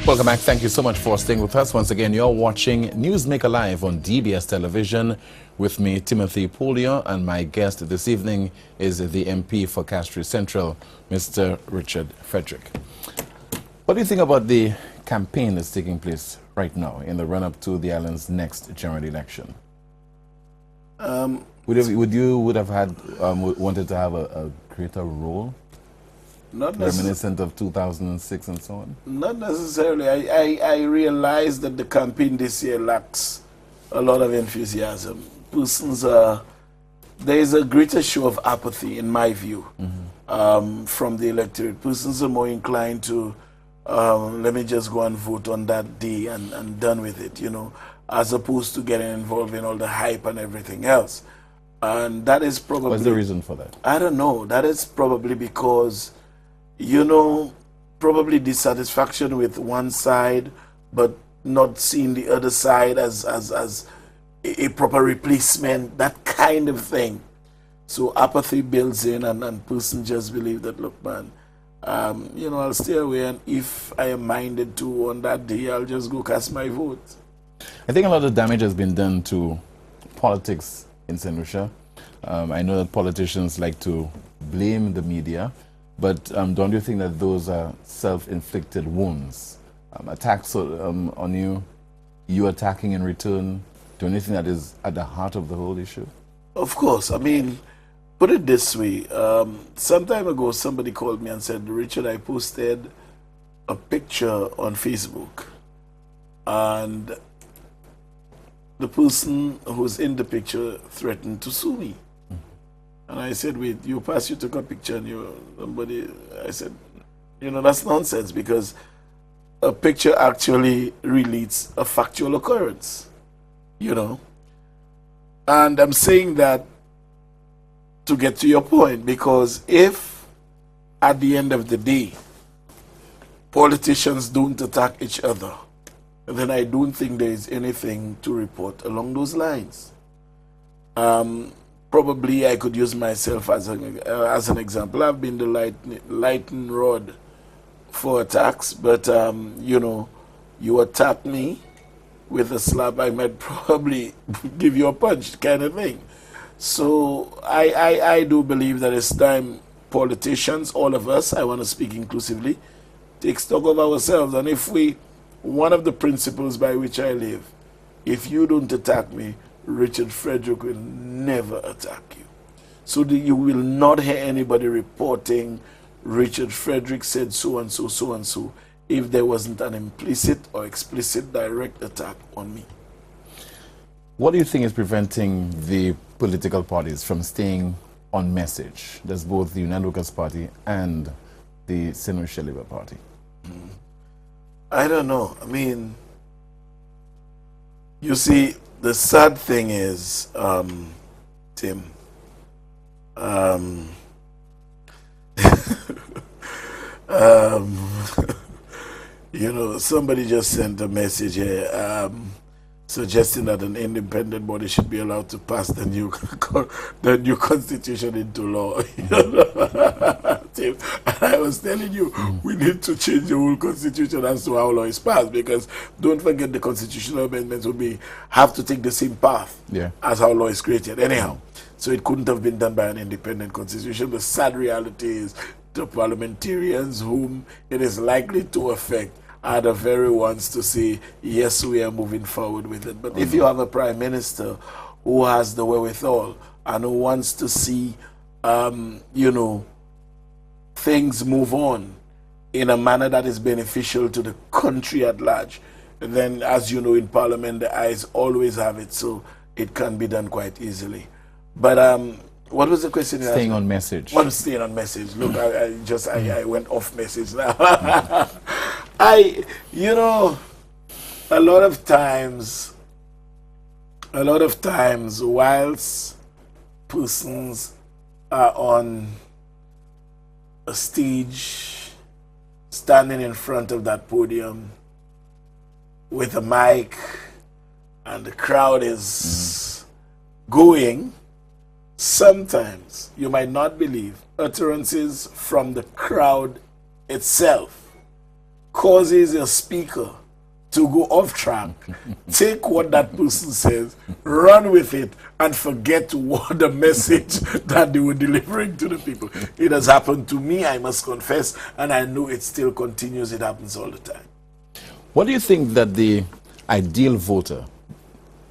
Welcome back. Thank you so much for staying with us. Once again, you're watching Newsmaker Live on DBS Television with me, Timothy Pouliot, and my guest this evening is the MP for Castries Central, Mr. Richard Frederick. What do you think about the campaign that's taking place right now in the run-up to the island's next general election? Would you have had wanted to have a greater role? Not reminiscent of 2006 and so on? Not necessarily. I realize that the campaign this year lacks a lot of enthusiasm. Persons there is a greater show of apathy, in my view, from the electorate. Persons are more inclined to, let me just go and vote on that day and done with it, you know, as opposed to getting involved in all the hype and everything else. And that is probably... What's the reason for that? I don't know. That is probably because, you know, probably dissatisfaction with one side, but not seeing the other side as a proper replacement, that kind of thing. So apathy builds in, and person just believe that, look, man, you know, I'll stay away, and if I am minded to on that day, I'll just go cast my vote. I think a lot of damage has been done to politics in St. Lucia. I know that politicians like to blame the media, but don't you think that those are self-inflicted wounds? Attacks on you, you attacking in return, don't you think that is at the heart of the whole issue? Of course. I mean, put it this way. Some time ago, somebody called me and said, Richard, I posted a picture on Facebook, and the person who's in the picture threatened to sue me. And I said, wait, you took a picture and somebody, I said, you know, that's nonsense, because a picture actually relates a factual occurrence, you know. And I'm saying that to get to your point, because if at the end of the day, politicians don't attack each other, then I don't think there is anything to report along those lines. Probably I could use myself as an example. I've been the lightning rod for attacks, but you know, you attack me with a slap, I might probably give you a punch, kind of thing. So I do believe that it's time politicians, all of us, I want to speak inclusively, take stock of ourselves. And if one of the principles by which I live, if you don't attack me, Richard Frederick will never attack you. So you will not hear anybody reporting Richard Frederick said so and so, so and so, if there wasn't an implicit or explicit direct attack on me. What do you think is preventing the political parties from staying on message? That's both the United Workers' Party and the St. Lucia Labour Party. I don't know. I mean, you see, the sad thing is, Tim, you know, somebody just sent a message here suggesting that an independent body should be allowed to pass the new constitution into law. Tim, and I was telling you, we need to change the whole constitution as to how law is passed, because don't forget the constitutional amendments will have to take the same path as how law is created. Anyhow, so it couldn't have been done by an independent constitution. The sad reality is the parliamentarians whom it is likely to affect are the very ones to say, yes, we are moving forward with it. But if you have a prime minister who has the wherewithal and who wants to see, you know, things move on in a manner that is beneficial to the country at large, then, as you know, in Parliament, the eyes always have it, so it can be done quite easily. But what was the question? Staying on message. Well, staying on message. Look, I went off message now. You know, a lot of times, whilst persons are on a stage, standing in front of that podium with a mic and the crowd is going, sometimes, you might not believe, utterances from the crowd itself causes a speaker to go off track, take what that person says, run with it, and forget what the message that they were delivering to the people. It has happened to me, I must confess, and I know it still continues. It happens all the time. What do you think that the ideal voter,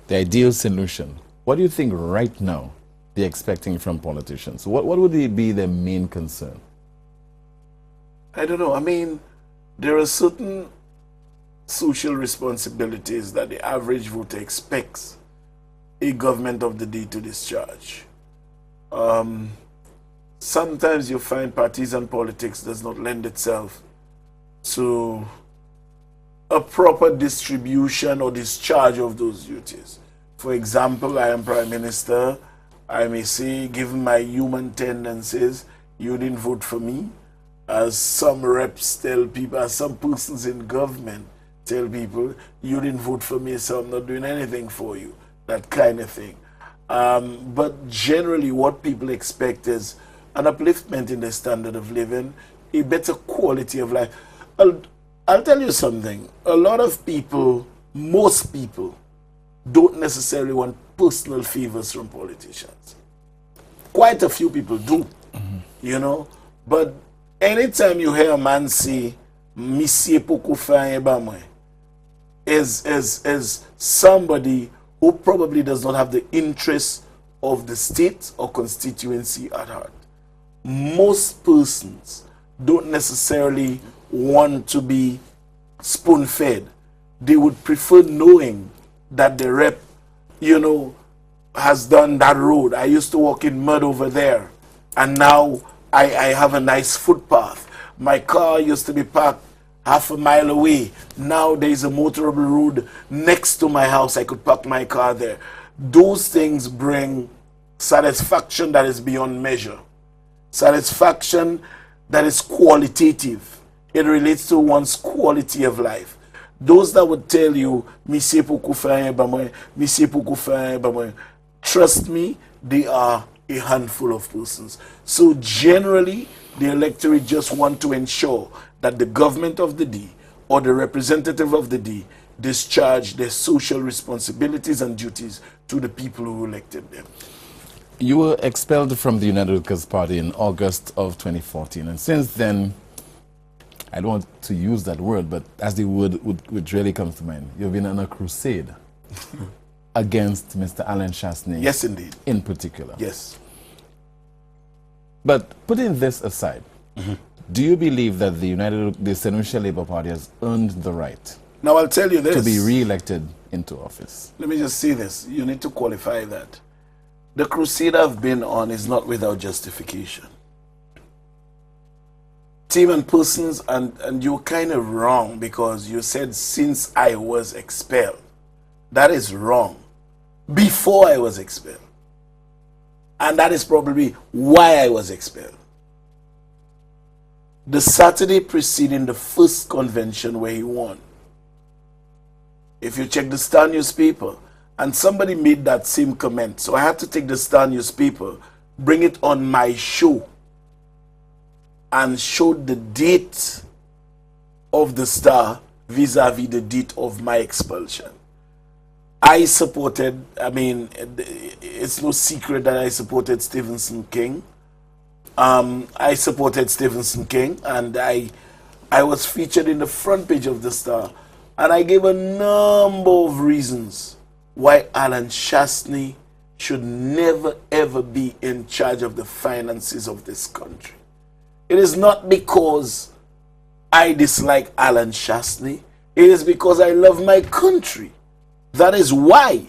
the ideal solution, what do you think right now they're expecting from politicians? What would be their main concern? I don't know. I mean, there are certain social responsibilities that the average voter expects a government of the day to discharge. Sometimes you find partisan politics does not lend itself to a proper distribution or discharge of those duties. For example, I am Prime Minister. I may say, given my human tendencies, you didn't vote for me. As some reps tell people, as some persons in government tell people, you didn't vote for me, so I'm not doing anything for you. That kind of thing. But generally, what people expect is an upliftment in the standard of living, a better quality of life. I'll tell you something. A lot of people, most people, don't necessarily want personal favors from politicians. Quite a few people do, you know. But anytime you hear a man say, "Monsieur Poko Faye Bamwe," is somebody who probably does not have the interests of the state or constituency at heart. Most persons don't necessarily want to be spoon-fed. They would prefer knowing that the rep, you know, has done that road. I used to walk in mud over there, and now I have a nice footpath. My car used to be parked half a mile away. Now there's a motorable road next to my house. I could park my car there. Those things bring satisfaction that is beyond measure. Satisfaction that is qualitative. It relates to one's quality of life. Those that would tell you, "Monsieur Poko Faye Bamwe, Monsieur Poko Faye Bamwe," trust me, they are a handful of persons. So generally, the electorate just want to ensure that the government of the day or the representative of the day discharge their social responsibilities and duties to the people who elected them. You were expelled from the United Workers' Party in August of 2014, and since then, I don't want to use that word, but as the word which really comes to mind, you've been on a crusade against Mr. Alan Chastney. Yes, indeed. In particular. Yes. But putting this aside, do you believe that the St. Lucia Labour Party has earned the right Now I'll tell you this. to be re-elected into office? Let me just say this. You need to qualify that. The crusade I've been on is not without justification. Team and persons, and you're kind of wrong because you said since I was expelled. That is wrong. Before I was expelled. And that is probably why I was expelled. The Saturday preceding the first convention where he won, if you check the Star newspaper, and somebody made that same comment, so I had to take the Star newspaper, bring it on my show, and showed the date of the Star vis-a-vis the date of my expulsion. I supported, I mean, it's no secret that I supported Stevenson King. I supported Stevenson King, and I was featured in the front page of the Star, and I gave a number of reasons why Alan Chastney should never ever be in charge of the finances of this country. It is not because I dislike Alan Chastney. It is because I love my country. That is why.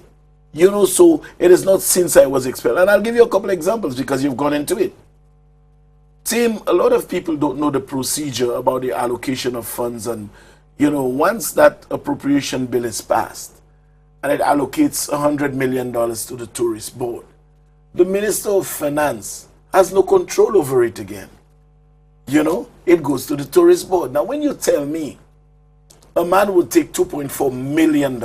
You know, so it is not since I was expelled. And I'll give you a couple examples because you've gone into it. Tim, a lot of people don't know the procedure about the allocation of funds. And, you know, once that appropriation bill is passed and it allocates $100 million to the tourist board, the Minister of Finance has no control over it again. You know, it goes to the tourist board. Now, when you tell me a man would take $2.4 million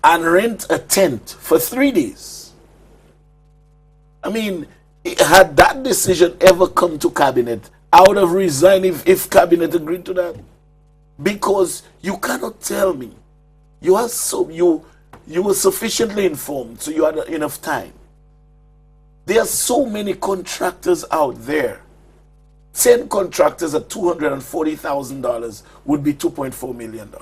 and rent a tent for 3 days. I mean, had that decision ever come to cabinet, I would have resigned if cabinet agreed to that. Because you cannot tell me you were sufficiently informed, so you had enough time. There are so many contractors out there. 10 contractors at $240,000 would be $2.4 million.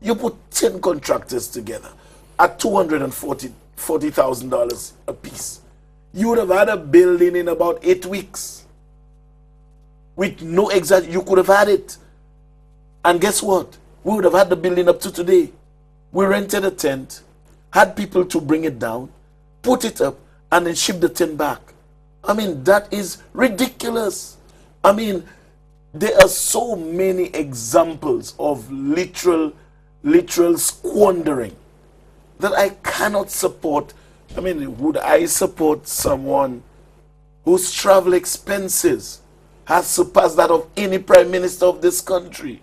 You put 10 contractors together at $240,000 a piece. You would have had a building in about 8 weeks. With no exact, you could have had it. And guess what? We would have had the building up to today. We rented a tent, had people to bring it down, put it up, and then ship the tent back. I mean, that is ridiculous. I mean, there are so many examples of literal squandering that I cannot support. I mean, would I support someone whose travel expenses has surpassed that of any prime minister of this country?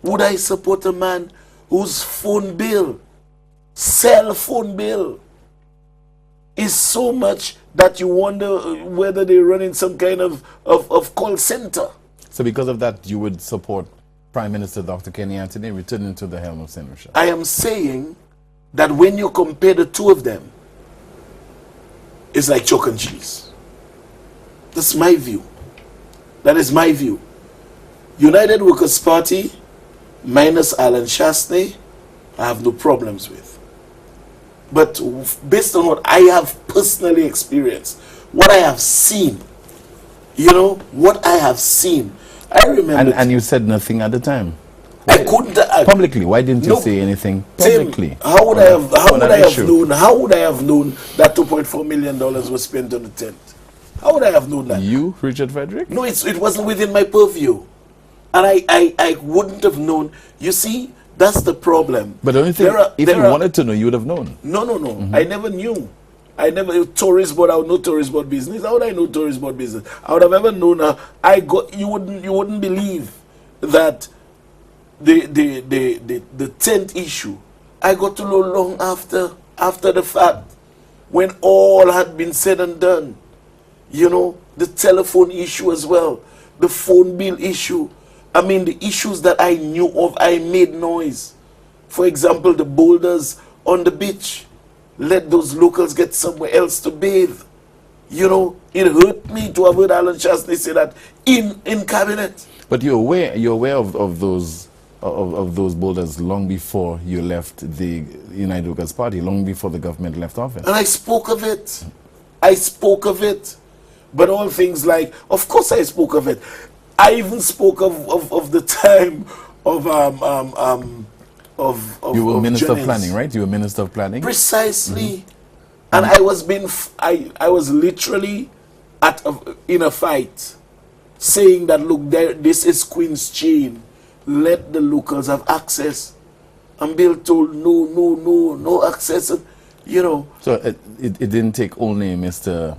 Would I support a man whose phone bill, cell phone bill, is so much that you wonder whether they're running some kind of call center? So because of that, you would support Prime Minister Dr. Kenny Anthony returning to the helm of St. Lucia? I am saying that when you compare the two of them, it's like chalk and cheese. That's my view. That is my view. United Workers' Party, minus Alan Shastney, I have no problems with. But based on what I have personally experienced, what I have seen, what I have seen, I remember. And you said nothing at the time. I couldn't. Publicly, why didn't you say anything publicly? Tim, how would I have known that $2.4 million was spent on the tent? How would I have known that? You, Richard Frederick? No, it wasn't within my purview. And I wouldn't have known. You see, that's the problem. But the only thing, if you wanted to know, you would have known. No. Mm-hmm. I never knew. Tourist board, I would know tourist board business. How would I know tourist board business? I would have ever known. You wouldn't believe that the tent issue, I got to know long after the fact, when all had been said and done. The telephone issue as well, the phone bill issue. I mean, the issues that I knew of, I made noise. For example, the boulders on the beach. Let those locals get somewhere else to bathe. It hurt me to have heard Alan Shastney say that in cabinet. But you're aware of those boulders long before you left the United Workers' Party, long before the government left office. And I spoke of it. But all things like, of course I spoke of it. I even spoke of the time of you were Minister Jennings. of Planning, right? You were Minister of Planning. Precisely. Mm-hmm. And I was literally in a fight, saying that, look, this is Queen's Chain. Let the locals have access. And Bill told no access. So it didn't take only Mr.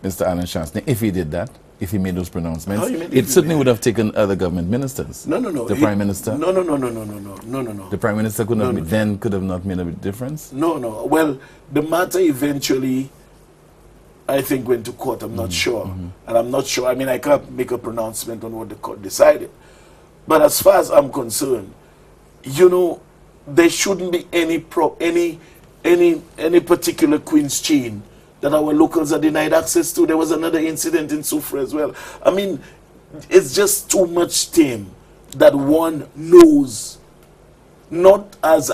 Alan Shastney, if he did that, if he made those pronouncements, it certainly would have taken other government ministers. No. The Prime Minister? No. The Prime Minister could have not made a difference? No. Well, the matter eventually, I think, went to court. I'm not sure. Mm-hmm. And I'm not sure. I mean, I can't make a pronouncement on what the court decided. But as far as I'm concerned, there shouldn't be any particular Queen's Chain that our locals are denied access to. There was another incident in Sufra as well. I mean, it's just too much time that one knows, not as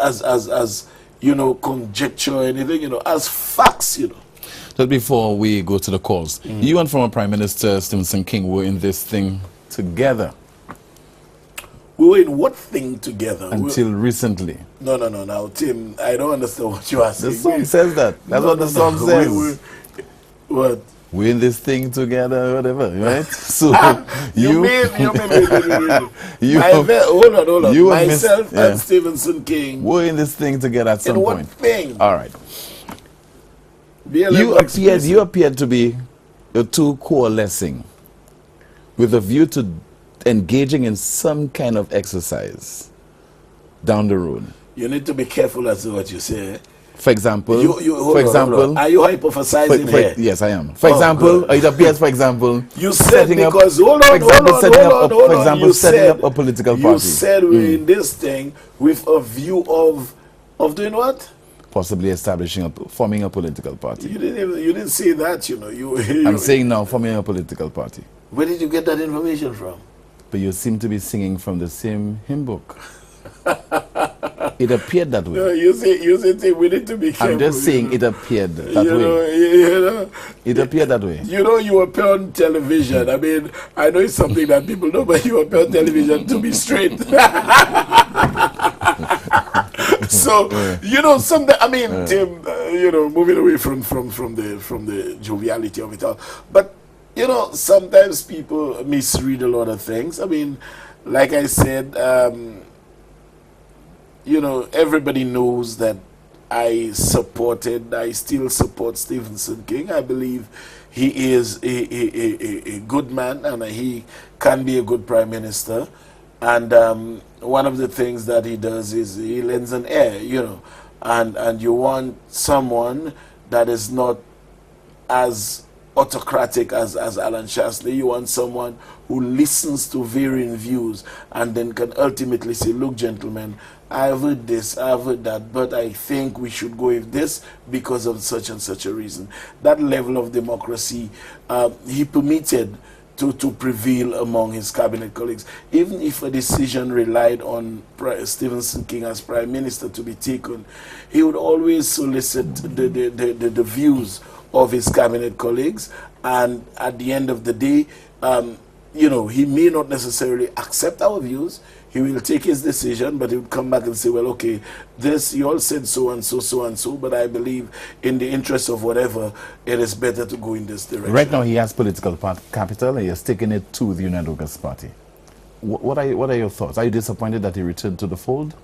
conjecture or anything, as facts, Just before we go to the calls, you and former Prime Minister Stevenson King were in this thing together. We were in what thing together? Until recently. No. Now, Tim, I don't understand what you are saying. The song says that. That's what the song says. What? We're in this thing together, whatever, right? So you mean. Hold on. Myself and Stevenson King. We're in this thing together at some point. In what thing? All right. You appeared to be the two coalescing with a view to engaging in some kind of exercise down the road. You need to be careful as to what you say. For example, hold on. Are you hypothesizing here? Yes, I am. For example, it appears, for example, you said because hold on. You setting up a political party. You said we're in this thing with a view of doing what? Possibly forming a political party. You didn't say that, you know. I'm saying now, forming a political party. Where did you get that information from? But you seem to be singing from the same hymn book. It appeared that way. No, you say we need to be careful. I'm just saying it appeared that way. It appeared that way. You know, you appear on television. I mean, I know it's something that people know, but you appear on television to be straight. So, you know, Tim, you know, moving away from the joviality of it all. But, you know, sometimes people misread a lot of things. I mean, like I said, you know, everybody knows that I still support Stephen King. I believe he is a good man and he can be a good prime minister. And one of the things that he does is he lends an ear, you know, and you want someone that is not as autocratic as Alan Shasley. You want someone who listens to varying views and then can ultimately say, look, gentlemen, I've heard this, I've heard that, but I think we should go with this because of such and such a reason. That level of democracy he permitted to prevail among his cabinet colleagues. Even if a decision relied on Stephen King as prime minister to be taken, he would always solicit the views of his cabinet colleagues, and at the end of the day, you know, he may not necessarily accept our views. He will take his decision, but he would come back and say, well, okay, this, you all said so and so, so and so, but I believe in the interest of whatever, it is better to go in this direction. Right now he has political capital and he has taken it to the United Workers' Party. What are your thoughts? Are you disappointed that he returned to the fold?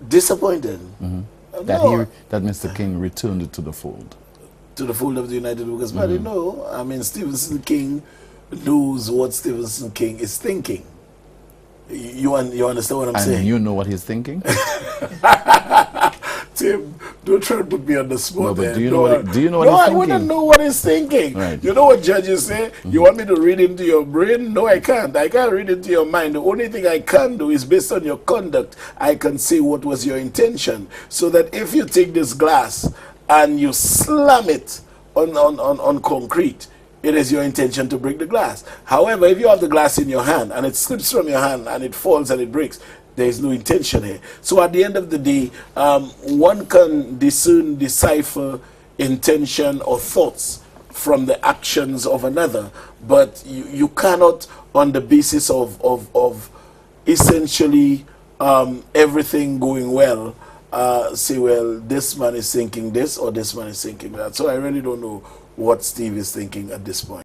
Disappointed? Mm-hmm. No. That Mr. King returned to the fold. To the fold of the United Workers' Party? No. I mean, Stephen King knows what Stephen King is thinking. You understand what I'm saying? And you know what he's thinking? Tim, don't try to put me on the spot. No, but do you know what he's thinking? I wouldn't know what he's thinking. Right. You know what judges say? You want me to read into your brain? No, I can't. I can't read into your mind. The only thing I can do is based on your conduct, I can say what was your intention. So that if you take this glass and you slam it on concrete, it is your intention to break the glass. However, if you have the glass in your hand and it slips from your hand and it falls and it breaks, there is no intention here. So at the end of the day, one can decipher intention or thoughts from the actions of another, but you cannot, on the basis of essentially everything going well, say, well, this man is thinking this or this man is thinking that. So I really don't know what Steve is thinking at this point.